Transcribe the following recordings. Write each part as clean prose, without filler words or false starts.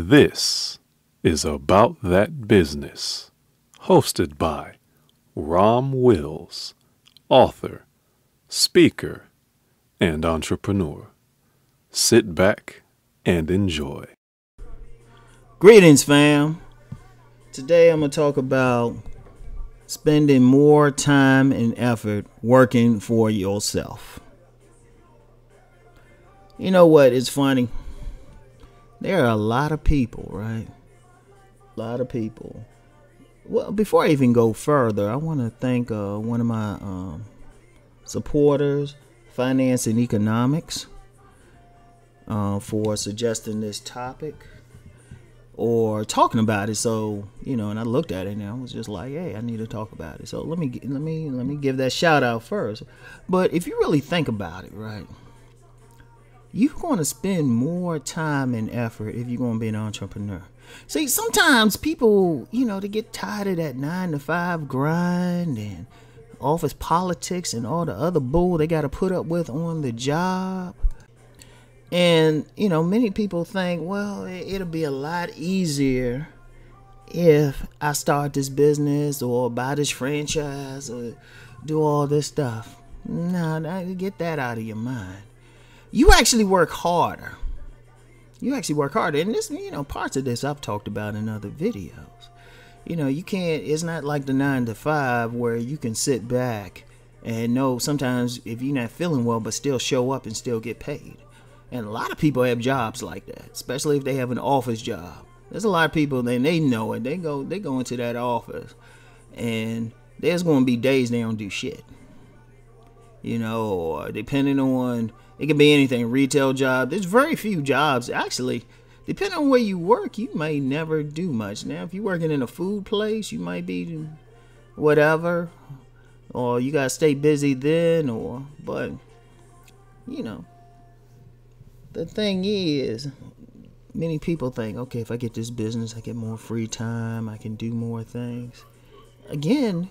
This is About That Business, hosted by Rom Wills, author, speaker, and entrepreneur. Sit back and enjoy. Greetings, fam. Today I'm going to talk about spending more time and effort working for yourself. You know what? It's funny. There are a lot of people, right? A lot of people. Well, before I even go further, I want to thank one of my supporters, Finance and Economics, for suggesting this topic or talking about it. So, and I looked at it and I was just like, hey, I need to talk about it. So let me give that shout out first. But if you really think about it, right? You're going to spend more time and effort if you're going to be an entrepreneur. See, sometimes people, they get tired of that 9-to-5 grind and office politics and all the other bull they got to put up with on the job. And, many people think, well, it'll be a lot easier if I start this business or buy this franchise or do all this stuff. No, get that out of your mind. You actually work harder. And this, parts of this I've talked about in other videos. You can't, it's not like the 9-to-5 where you can sit back and know sometimes if you're not feeling well, but still show up and still get paid. And a lot of people have jobs like that, especially if they have an office job. There's a lot of people, and they know it. They go into that office, and there's going to be days they don't do shit. Or depending on, it can be anything, retail job. There's very few jobs. Actually, depending on where you work, you may never do much. Now, if you're working in a food place, you might be whatever, or you got to stay busy then, but, the thing is, many people think, okay, if I get this business, I get more free time, I can do more things. Again,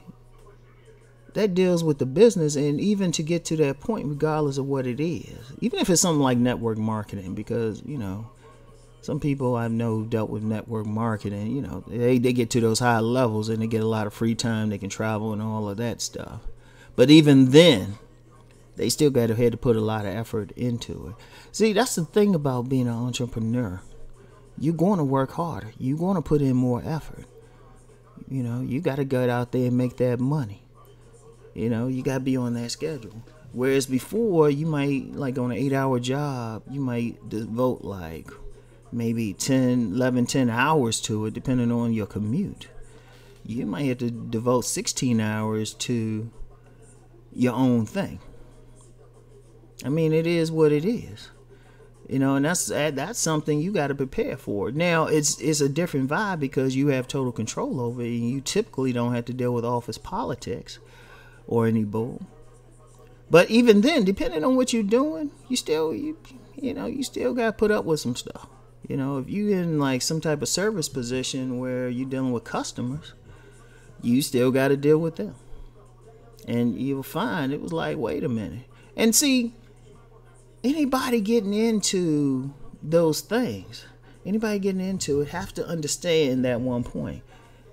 that deals with the business, and even to get to that point, regardless of what it is, even if it's something like network marketing, because, some people I know dealt with network marketing, they get to those high levels and they get a lot of free time, they can travel and all of that stuff. But even then, they still got to put a lot of effort into it. See, that's the thing about being an entrepreneur. You're going to work harder. You're going to put in more effort. You got to get out there and make that money. You got to be on that schedule. Whereas before, you might, like on an 8-hour job, you might devote like maybe 10 hours to it, depending on your commute. You might have to devote 16 hours to your own thing. I mean, it is what it is. And that's something you got to prepare for. Now, it's a different vibe because you have total control over it, and you typically don't have to deal with office politics or any bull. But even then, depending on what you're doing, you still got to put up with some stuff. If you're in like some type of service position where you're dealing with customers, you still got to deal with them. And you'll find it was like, wait a minute. And see, anybody getting into those things, anybody getting into it have to understand that one point.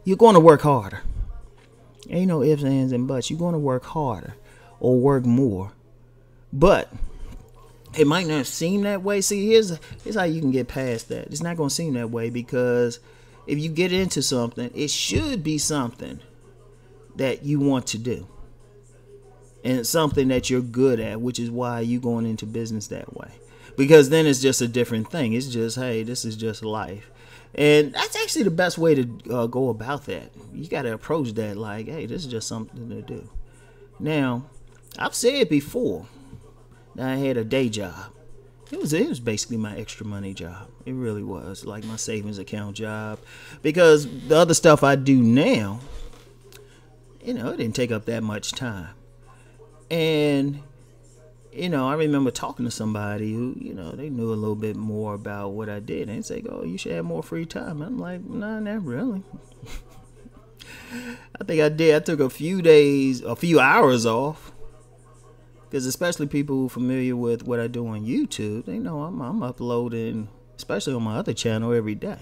You're going to work harder. Ain't no ifs, ands, and buts. You're going to work harder or work more. But it might not seem that way. See, here's how you can get past that. It's not going to seem that way because if you get into something, it should be something that you want to do. And it's something that you're good at, which is why you're going into business that way. Because then it's just a different thing. It's just, hey, this is just life. And that's actually the best way to go about that. You got to approach that like, hey, this is just something to do. Now, I've said before that I had a day job. It was basically my extra money job. It really was, like my savings account job. Because the other stuff I do now, it didn't take up that much time. And, I remember talking to somebody who, they knew a little bit more about what I did. And they say, oh, you should have more free time. I'm like, nah, not really. I think I did. I took a few hours off. Because especially people who are familiar with what I do on YouTube, they know I'm uploading especially on my other channel every day.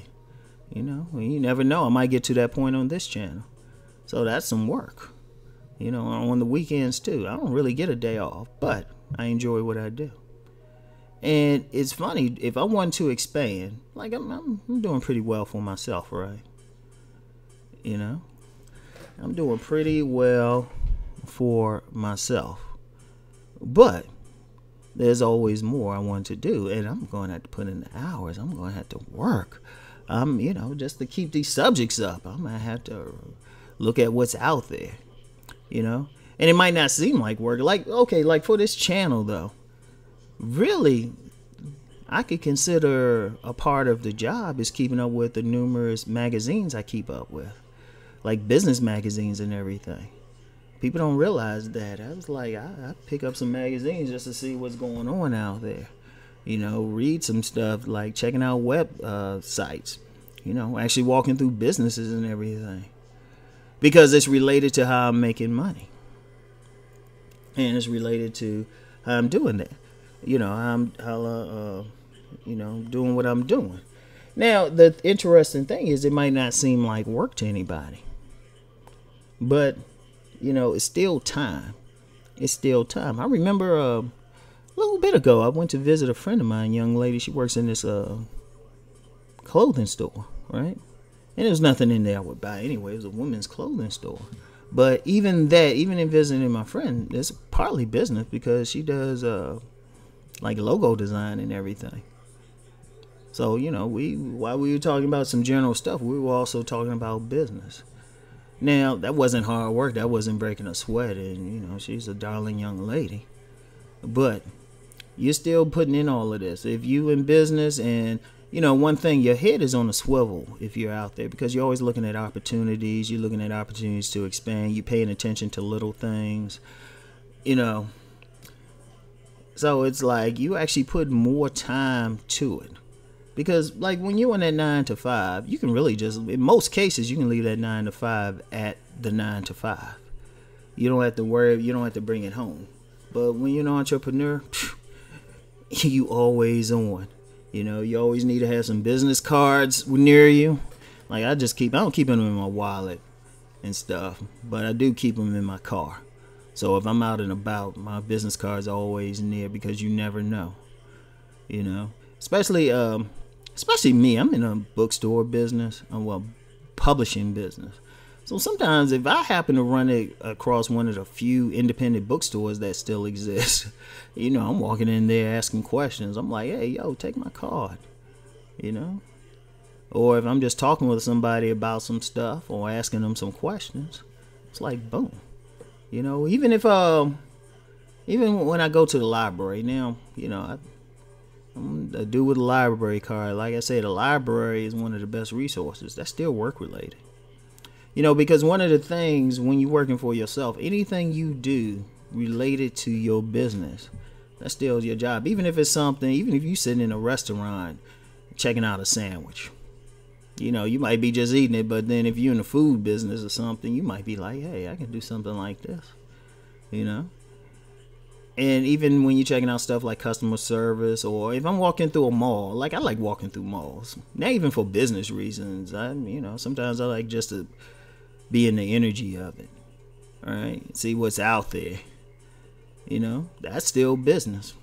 You know, you never know. I might get to that point on this channel. So that's some work. You know, on the weekends too. I don't really get a day off, but I enjoy what I do. And it's funny, if I want to expand, like I'm doing pretty well for myself, right? You know, I'm doing pretty well for myself. But there's always more I want to do, and I'm going to have to put in the hours. I'm going to have to work. You know, just to keep these subjects up, I'm going to have to look at what's out there, you know? And it might not seem like work. Like, okay, like for this channel, though, really, I could consider a part of the job is keeping up with the numerous magazines I keep up with, like business magazines and everything. People don't realize that. I was like, I pick up some magazines just to see what's going on out there. You know, read some stuff, like checking out web sites. You know, actually walking through businesses and everything. Because it's related to how I'm making money. And it's related to how I'm doing that. You know, how you know, doing what I'm doing. Now, the interesting thing is it might not seem like work to anybody. But, you know, it's still time. It's still time. I remember a little bit ago, I went to visit a friend of mine, young lady. She works in this clothing store, right? And there's nothing in there I would buy anyway. It was a women's clothing store. But even that, even in visiting my friend, it's partly business because she does like logo design and everything. So, you know, while we were talking about some general stuff, we were also talking about business. Now, that wasn't hard work. That wasn't breaking a sweat. And, you know, she's a darling young lady. But you're still putting in all of this. If you in business and, you know, one thing, your head is on a swivel if you're out there because you're always looking at opportunities. You're looking at opportunities to expand. You're paying attention to little things, you know. So it's like you actually put more time to it. Because, like, when you're in that 9 to 5, you can really just, in most cases, you can leave that 9 to 5 at the 9 to 5. You don't have to worry, you don't have to bring it home. But when you're an entrepreneur, you always on. You know, you always need to have some business cards near you. Like, I don't keep them in my wallet and stuff, but I do keep them in my car. So if I'm out and about, my business cards are always near because you never know. You know, especially me. I'm in a bookstore business, well, publishing business. So sometimes if I happen to run it across one of the few independent bookstores that still exist, you know, I'm walking in there asking questions. I'm like, hey, yo, take my card, you know. Or if I'm just talking with somebody about some stuff or asking them some questions, it's like, boom. You know, even when I go to the library now, you know, I'm a dude with a library card. Like I said, the library is one of the best resources. That's still work related. You know, because one of the things when you're working for yourself, anything you do related to your business, that's still your job. Even if it's something, even if you're sitting in a restaurant checking out a sandwich, you know, you might be just eating it, but then if you're in the food business or something, you might be like, hey, I can do something like this, you know. And even when you're checking out stuff like customer service, or if I'm walking through a mall, like I like walking through malls, not even for business reasons. You know, sometimes I like just to be in the energy of it, all right? See what's out there, you know. That's still business.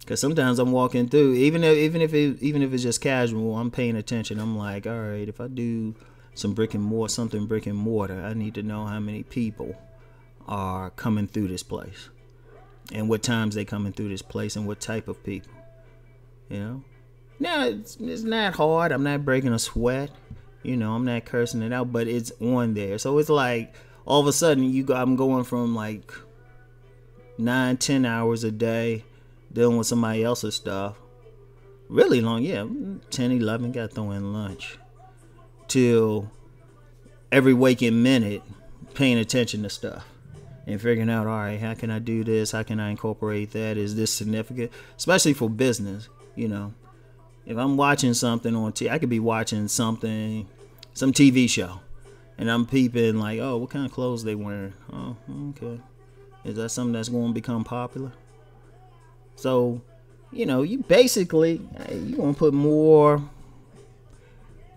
Cause sometimes I'm walking through, even if it's just casual, I'm paying attention. I'm like, all right, if I do something brick and mortar, I need to know how many people are coming through this place. And what times they coming through this place and what type of people, you know. Now, it's not hard. I'm not breaking a sweat. You know, I'm not cursing it out, but it's on there. So it's like all of a sudden I'm going from like 9-10 hours a day dealing with somebody else's stuff. Really long, yeah, 10-11, got to throw in lunch. Till every waking minute paying attention to stuff. And figuring out, all right, how can I do this? How can I incorporate that? Is this significant? Especially for business, you know. If I'm watching something on TV, I could be watching something, some TV show. And I'm peeping like, oh, what kind of clothes they wearing? Oh, okay. Is that something that's going to become popular? So you basically, you want to put more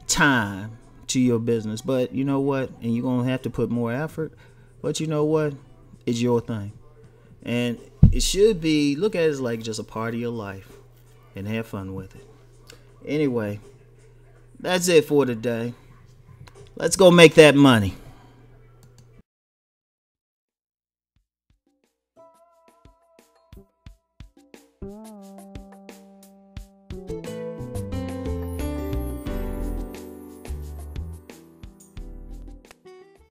time to your business. But you know what? And you're going to have to put more effort. But you know what? It's your thing. And it should be, look at it as like just a part of your life and have fun with it. Anyway, that's it for today. Let's go make that money.